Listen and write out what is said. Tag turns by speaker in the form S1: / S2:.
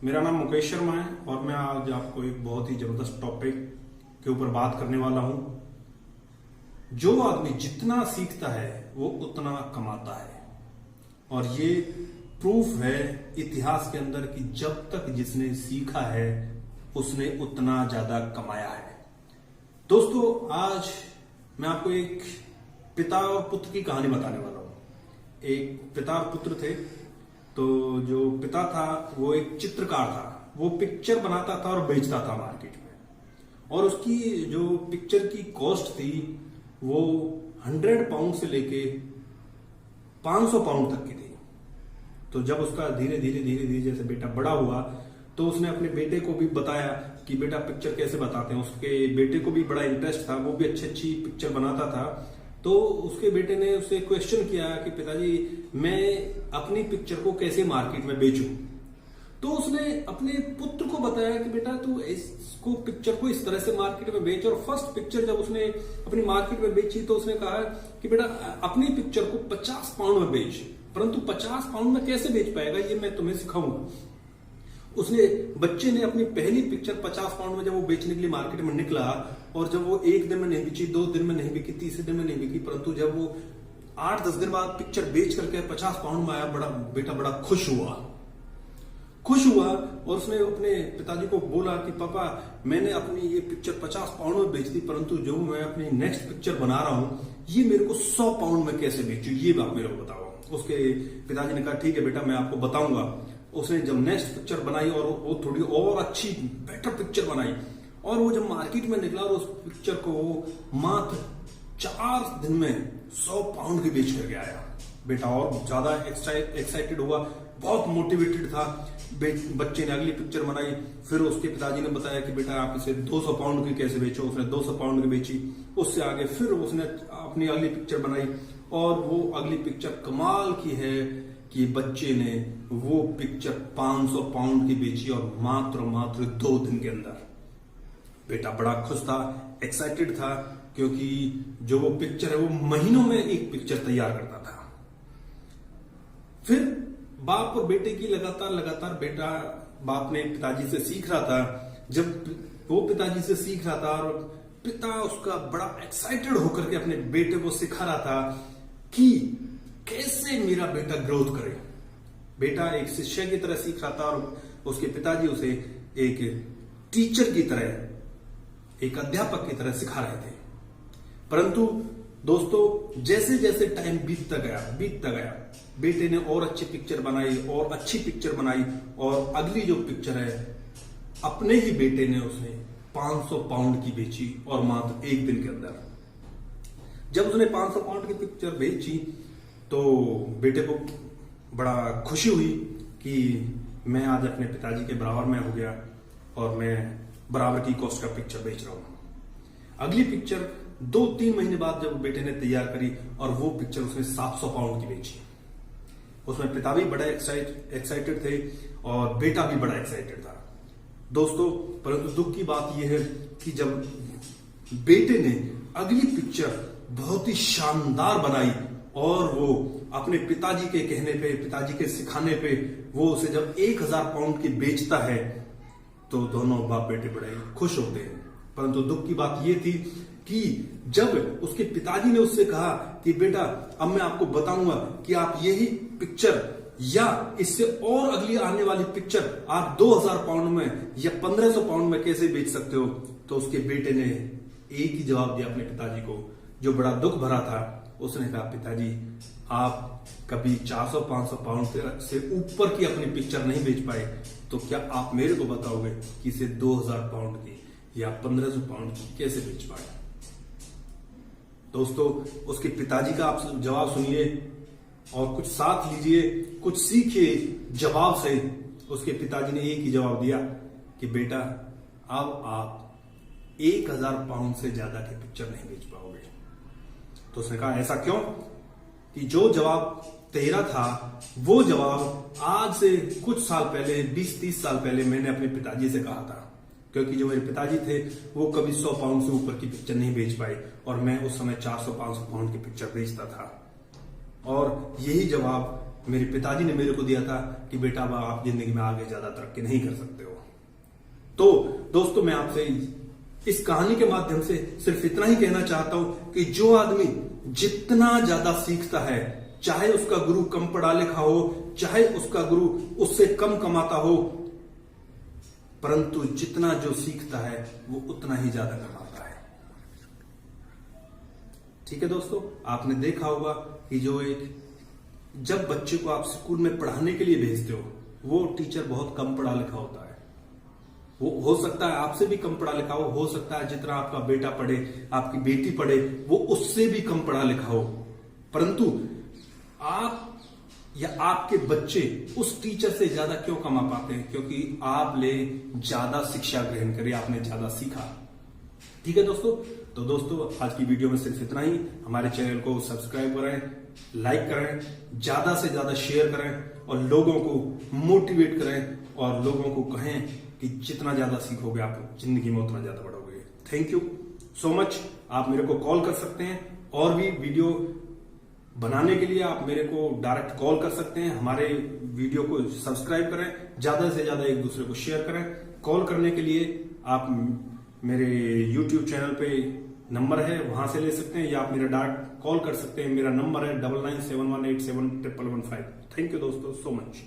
S1: मेरा नाम मुकेश शर्मा है और मैं आज आपको एक बहुत ही जबरदस्त टॉपिक के ऊपर बात करने वाला हूं। जो आदमी जितना सीखता है वो उतना कमाता है और ये प्रूफ है इतिहास के अंदर कि जब तक जिसने सीखा है उसने उतना ज्यादा कमाया है। दोस्तों, आज मैं आपको एक पिता और पुत्र की कहानी बताने वाला हूं। एक पिता और पुत्र थे। तो जो पिता था वो एक चित्रकार था। वो पिक्चर बनाता था और बेचता था मार्केट में, और उसकी जो पिक्चर की कॉस्ट थी वो 100 पाउंड से लेके 500 पाउंड तक की थी। तो जब उसका धीरे धीरे जैसे बेटा बड़ा हुआ तो उसने अपने बेटे को भी बताया कि बेटा पिक्चर कैसे बताते हैं। उसके बेटे को भी बड़ा इंटरेस्ट था, वो भी अच्छी पिक्चर बनाता था। तो उसके बेटे ने उससे क्वेश्चन किया कि पिताजी, मैं अपनी पिक्चर को कैसे मार्केट में बेचूं? तो उसने अपने पुत्र को बताया कि बेटा तू इसको पिक्चर को इस तरह से मार्केट में बेच। और फर्स्ट पिक्चर जब उसने अपनी मार्केट में बेची तो उसने कहा कि बेटा अपनी पिक्चर को 50 पाउंड में बेच, परंतु 50 पाउंड में कैसे बेच पाएगा ये मैं तुम्हें सिखाऊंगा। उसने बच्चे ने अपनी पहली पिक्चर 50 पाउंड में जब वो बेचने के लिए मार्केट में निकला, और जब वो 1 दिन में नहीं बिकी, 2 दिन में नहीं बिकी, तीसरे दिन में नहीं बिकी, परंतु जब वो 8-10 दिन बाद पिक्चर बेच करके 50 पाउंड में आया, बेटा बड़ा खुश हुआ और उसने अपने पिताजी को बोला कि पापा, मैंने अपनी ये पिक्चर 50 पाउंड में बेच दी, परंतु जो मैं अपनी नेक्स्ट पिक्चर बना रहा हूं ये मेरे को 100 पाउंड में कैसे बेचू, ये बात मेरे को बताओ। उसके पिताजी ने कहा ठीक है बेटा, मैं आपको बताऊंगा। उसने जब नेक्स्ट पिक्चर बनाई और वो थोड़ी और अच्छी बेटर पिक्चर बनाई, और वो जब मार्केट में निकला और उस पिक्चर को मात्र 4 दिन में 100 पाउंड की बेच करके आया। बेटा और ज्यादा एक्साइटेड हुआ, बहुत मोटिवेटेड था। बच्चे ने अगली पिक्चर बनाई। फिर उसके पिताजी ने बताया कि बेटा आप इसे 200 पाउंड की कैसे बेचो। उसने 200 पाउंड की बेची। उससे आगे फिर उसने अपनी अगली पिक्चर बनाई, और वो अगली पिक्चर कमाल की है कि बच्चे ने वो पिक्चर 500 पाउंड की बेची, और मात्र 2 दिन के अंदर। बेटा बड़ा खुश था, एक्साइटेड था, क्योंकि जो वो पिक्चर है वो महीनों में एक पिक्चर तैयार करता था। फिर बाप और बेटे की लगातार बेटा बाप ने पिताजी से सीख रहा था। जब वो पिताजी से सीख रहा था और पिता उसका बड़ा एक्साइटेड होकर के अपने बेटे को सिखा रहा था कि कैसे मेरा बेटा ग्रोथ करे। बेटा एक शिष्य की तरह सीख रहा था और उसके पिताजी उसे एक टीचर की तरह, एक अध्यापक की तरह सिखा रहे थे। परंतु दोस्तों, जैसे जैसे टाइम बीतता गया, बेटे ने और अच्छी पिक्चर बनाई, और अगली जो पिक्चर है अपने ही बेटे ने उसने 500 पाउंड की बेची, और मात्र 1 दिन के अंदर। जब उसने 500 पाउंड की पिक्चर बेची तो बेटे को बड़ा खुशी हुई कि मैं आज अपने पिताजी के बराबर में हो गया और मैं बराबर की कॉस्ट का पिक्चर बेच रहा हूं। अगली पिक्चर 2-3 महीने बाद जब बेटे ने तैयार करी, और वो पिक्चर उसने 700 पाउंड की बेची। उसमें पिता भी बड़ा एक्साइटेड थे और बेटा भी बड़ा एक्साइटेड था दोस्तों। परंतु दुख की बात यह है कि जब बेटे ने अगली पिक्चर बहुत ही शानदार बनाई, और वो अपने पिताजी के कहने पे, पिताजी के सिखाने पे वो उसे जब 1000 पाउंड की बेचता है, तो दोनों बाप बेटे बड़े खुश होते हैं। परंतु दुख की बात यह थी कि जब उसके पिताजी ने उससे कहा कि बेटा अब मैं आपको बताऊंगा कि आप यही पिक्चर या इससे और अगली आने वाली पिक्चर आप 2000 पाउंड में या 1500 पाउंड में कैसे बेच सकते हो, तो उसके बेटे ने एक ही जवाब दिया अपने पिताजी को, जो बड़ा दुख भरा था। उसने कहा पिताजी, आप कभी 400-500 पाउंड से ऊपर की अपनी पिक्चर नहीं बेच पाए, तो क्या आप मेरे को बताओगे कि इसे 2000 पाउंड की या 1500 पाउंड की कैसे बेच पाए? दोस्तों, उसके पिताजी का आप जवाब सुनिए और कुछ साथ लीजिए, कुछ सीखिए जवाब से। उसके पिताजी ने एक ही जवाब दिया कि बेटा अब आप 1000 पाउंड से ज्यादा की पिक्चर नहीं बेच पाओगे। तो उसने कहा ऐसा क्यों? कि जो जवाब तेरा था वो जवाब आज से कुछ साल पहले, 20-30 साल पहले मैंने अपने पिताजी से कहा था, क्योंकि जो मेरे पिताजी थे वो कभी 100 पाउंड से ऊपर की पिक्चर नहीं बेच पाए, और मैं उस समय 400-500 पाउंड की पिक्चर बेचता था। और यही जवाब मेरे पिताजी ने मेरे को दिया था कि बेटा अब आप जिंदगी में आगे ज्यादा तरक्की नहीं कर सकते हो। तो दोस्तों, मैं आपसे इस कहानी के माध्यम से सिर्फ इतना ही कहना चाहता हूं कि जो आदमी जितना ज्यादा सीखता है, चाहे उसका गुरु कम पढ़ा लिखा हो, चाहे उसका गुरु उससे कम कमाता हो, परंतु जितना जो सीखता है वो उतना ही ज्यादा कमाता है। ठीक है दोस्तों, आपने देखा होगा कि जब बच्चे को आप स्कूल में पढ़ाने के लिए भेजते हो, वो टीचर बहुत कम पढ़ा लिखा होता है। वो हो सकता है आपसे भी कम पढ़ा लिखा हो सकता है जितना आपका बेटा पढ़े, आपकी बेटी पढ़े, वो उससे भी कम पढ़ा लिखा हो, परंतु आप या आपके बच्चे उस टीचर से ज्यादा क्यों कमा पाते हैं? क्योंकि आपने ज्यादा शिक्षा ग्रहण करी, आपने ज्यादा सीखा। ठीक है दोस्तों, तो दोस्तों आज की वीडियो में सिर्फ इतना ही। हमारे चैनल को सब्सक्राइब करें, लाइक करें, ज्यादा से ज्यादा शेयर करें और लोगों को मोटिवेट करें और लोगों को कहें कि जितना ज्यादा सीखोगे आप जिंदगी में उतना ज्यादा बढ़ोगे। Thank you so much. आप मेरे को कॉल कर सकते हैं, और भी वीडियो बनाने के लिए आप मेरे को डायरेक्ट कॉल कर सकते हैं। हमारे वीडियो को सब्सक्राइब करें, ज्यादा से ज्यादा एक दूसरे को शेयर करें। कॉल करने के लिए आप मेरे YouTube चैनल पे नंबर है, वहां से ले सकते हैं, या आप मेरा डायरेक्ट कॉल कर सकते हैं। मेरा नंबर है 9971187115। थैंक यू दोस्तों सो मच।